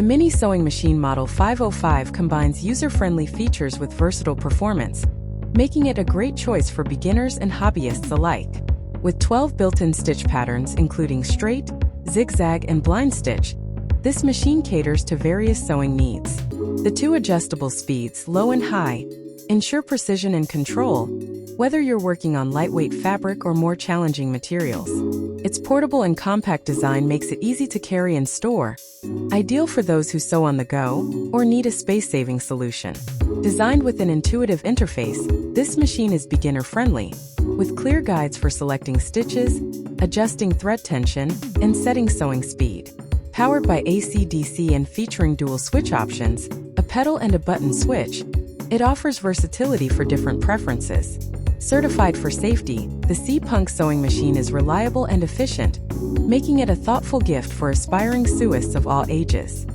The Mini Sewing Machine Model 505 combines user-friendly features with versatile performance, making it a great choice for beginners and hobbyists alike. With 12 built-in stitch patterns including straight, zigzag, and blind stitch, this machine caters to various sewing needs. The two adjustable speeds, low and high, ensure precision and control, whether you're working on lightweight fabric or more challenging materials. Its portable and compact design makes it easy to carry and store, ideal for those who sew on the go or need a space-saving solution. Designed with an intuitive interface, this machine is beginner-friendly, with clear guides for selecting stitches, adjusting thread tension, and setting sewing speed. Powered by AC/DC and featuring dual switch options, a pedal and a button switch, it offers versatility for different preferences. Certified for safety, the C-Punk sewing machine is reliable and efficient, making it a thoughtful gift for aspiring sewists of all ages.